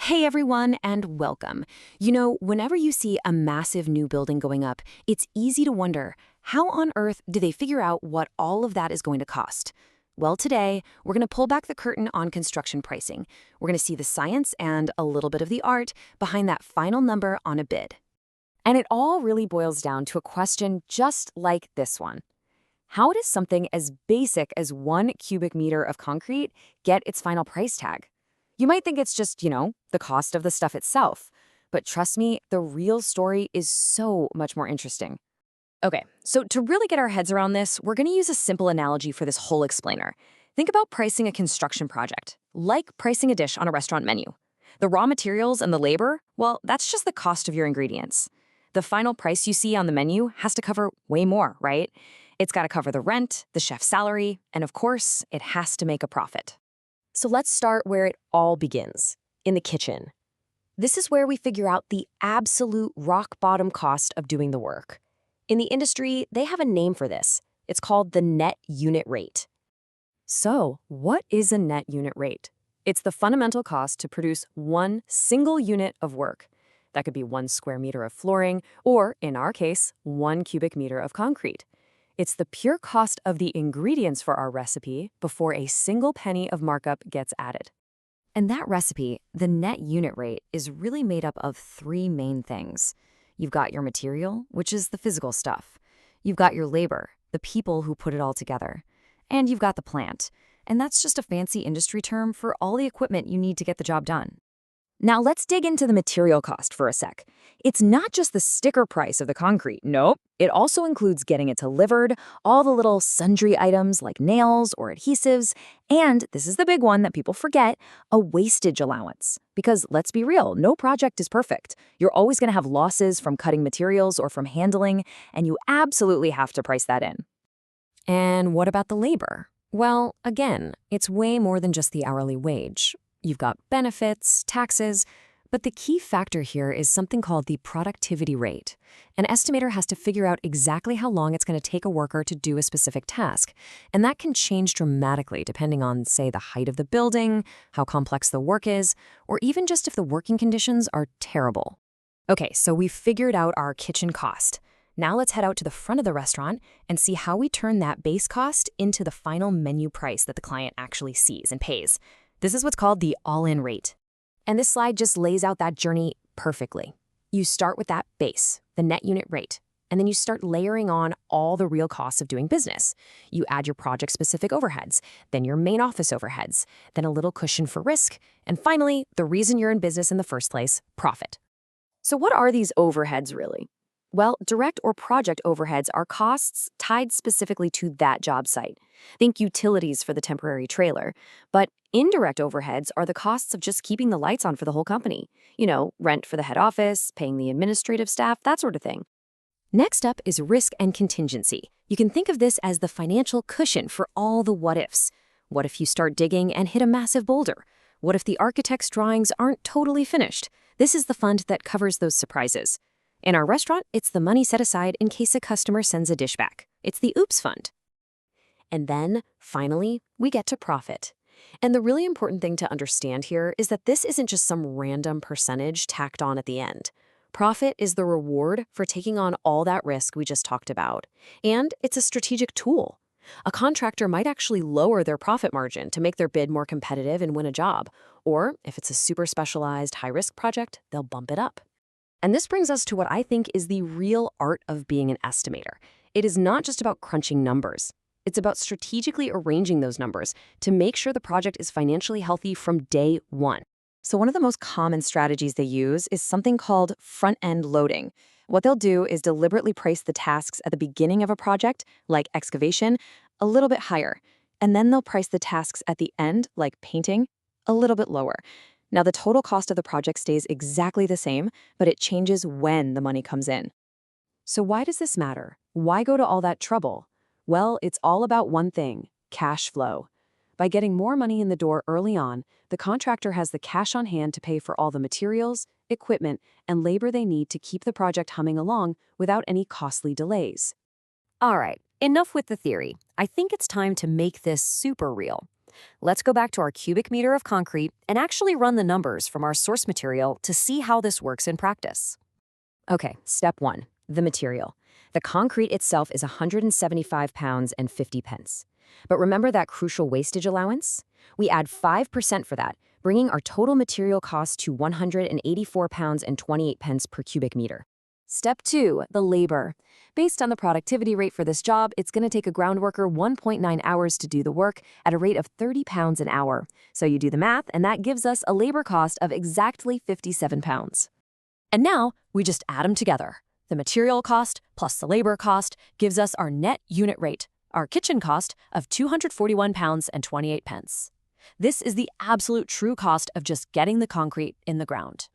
Hey everyone, and welcome. Whenever you see a massive new building going up, it's easy to wonder, how on earth do they figure out what all of that is going to cost? Well, today, we're going to pull back the curtain on construction pricing. We're going to see the science and a little bit of the art behind that final number on a bid. And it all really boils down to a question just like this one. How does something as basic as 1 cubic meter of concrete get its final price tag? You might think it's just, the cost of the stuff itself. But trust me, the real story is so much more interesting. Okay, so to really get our heads around this, we're going to use a simple analogy for this whole explainer. Think about pricing a construction project, like pricing a dish on a restaurant menu. The raw materials and the labor, well, that's just the cost of your ingredients. The final price you see on the menu has to cover way more, right? It's got to cover the rent, the chef's salary, and of course, it has to make a profit. So let's start where it all begins, in the kitchen. This is where we figure out the absolute rock-bottom cost of doing the work. In the industry, they have a name for this. It's called the net unit rate. So, what is a net unit rate? It's the fundamental cost to produce one single unit of work. That could be 1 square meter of flooring, or, in our case, 1 cubic meter of concrete. It's the pure cost of the ingredients for our recipe before a single penny of markup gets added. And that recipe, the net unit rate, is really made up of three main things. You've got your material, which is the physical stuff. You've got your labor, the people who put it all together. And you've got the plant. And that's just a fancy industry term for all the equipment you need to get the job done. Now let's dig into the material cost for a sec. It's not just the sticker price of the concrete, nope. It also includes getting it delivered, all the little sundry items like nails or adhesives, and this is the big one that people forget, a wastage allowance. Because let's be real, no project is perfect. You're always going to have losses from cutting materials or from handling, and you absolutely have to price that in. And what about the labor? Well, again, it's way more than just the hourly wage. You've got benefits, taxes, but the key factor here is something called the productivity rate. An estimator has to figure out exactly how long it's going to take a worker to do a specific task, and that can change dramatically depending on, say, the height of the building, how complex the work is, or even just if the working conditions are terrible. Okay, so we've figured out our kitchen cost. Now let's head out to the front of the restaurant and see how we turn that base cost into the final menu price that the client actually sees and pays. This is what's called the all-in rate. And this slide just lays out that journey perfectly. You start with that base, the net unit rate, and then you start layering on all the real costs of doing business. You add your project-specific overheads, then your main office overheads, then a little cushion for risk, and finally, the reason you're in business in the first place, profit. So what are these overheads really? Well, direct or project overheads are costs tied specifically to that job site. Think utilities for the temporary trailer. But indirect overheads are the costs of just keeping the lights on for the whole company. Rent for the head office, paying the administrative staff, that sort of thing. Next up is risk and contingency. You can think of this as the financial cushion for all the what-ifs. What if you start digging and hit a massive boulder? What if the architect's drawings aren't totally finished? This is the fund that covers those surprises. In our restaurant, it's the money set aside in case a customer sends a dish back. It's the oops fund. And then, finally, we get to profit. And the really important thing to understand here is that this isn't just some random percentage tacked on at the end. Profit is the reward for taking on all that risk we just talked about. And it's a strategic tool. A contractor might actually lower their profit margin to make their bid more competitive and win a job. Or, if it's a super specialized, high-risk project, they'll bump it up. And this brings us to what I think is the real art of being an estimator. It is not just about crunching numbers. It's about strategically arranging those numbers to make sure the project is financially healthy from day one. So one of the most common strategies they use is something called front-end loading. What they'll do is deliberately price the tasks at the beginning of a project, like excavation, a little bit higher. And then they'll price the tasks at the end, like painting, a little bit lower. Now, the total cost of the project stays exactly the same, but it changes when the money comes in. So why does this matter? Why go to all that trouble? Well, it's all about one thing, cash flow. By getting more money in the door early on, the contractor has the cash on hand to pay for all the materials, equipment, and labor they need to keep the project humming along without any costly delays. All right, enough with the theory. I think it's time to make this super real. Let's go back to our cubic meter of concrete and actually run the numbers from our source material to see how this works in practice. Okay, step 1, the material. The concrete itself is 175 pounds and 50 pence. But remember that crucial wastage allowance? We add 5% for that, bringing our total material cost to 184 pounds and 28 pence per cubic meter. Step 2, the labor. Based on the productivity rate for this job, it's going to take a ground worker 1.9 hours to do the work at a rate of 30 pounds an hour. So you do the math, and that gives us a labor cost of exactly 57 pounds. And now, we just add them together. The material cost plus the labor cost gives us our net unit rate, our kitchen cost of 241 pounds and 28 pence. This is the absolute true cost of just getting the concrete in the ground.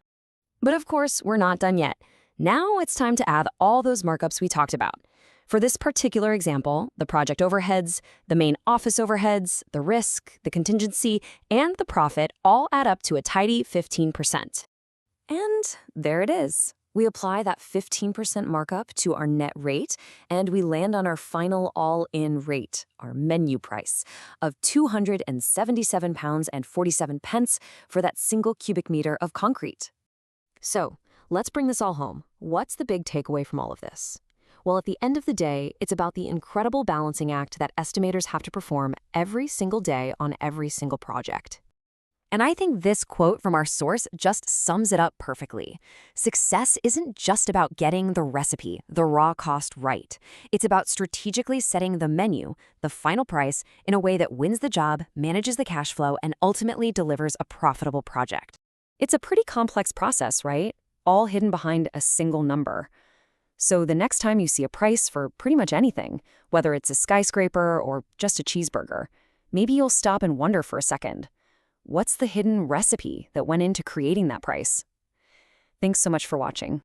But of course, we're not done yet. Now it's time to add all those markups we talked about. For this particular example, the project overheads, the main office overheads, the risk, the contingency, and the profit all add up to a tidy 15%. And there it is. We apply that 15% markup to our net rate, and we land on our final all-in rate, our menu price, of 277 pounds and 47 pence for that single cubic meter of concrete. So, let's bring this all home. What's the big takeaway from all of this? Well, at the end of the day, it's about the incredible balancing act that estimators have to perform every single day on every single project. And I think this quote from our source just sums it up perfectly. Success isn't just about getting the recipe, the raw cost right. It's about strategically setting the menu, the final price, in a way that wins the job, manages the cash flow, and ultimately delivers a profitable project. It's a pretty complex process, right? All hidden behind a single number. So the next time you see a price for pretty much anything, whether it's a skyscraper or just a cheeseburger, maybe you'll stop and wonder for a second. What's the hidden recipe that went into creating that price? Thanks so much for watching.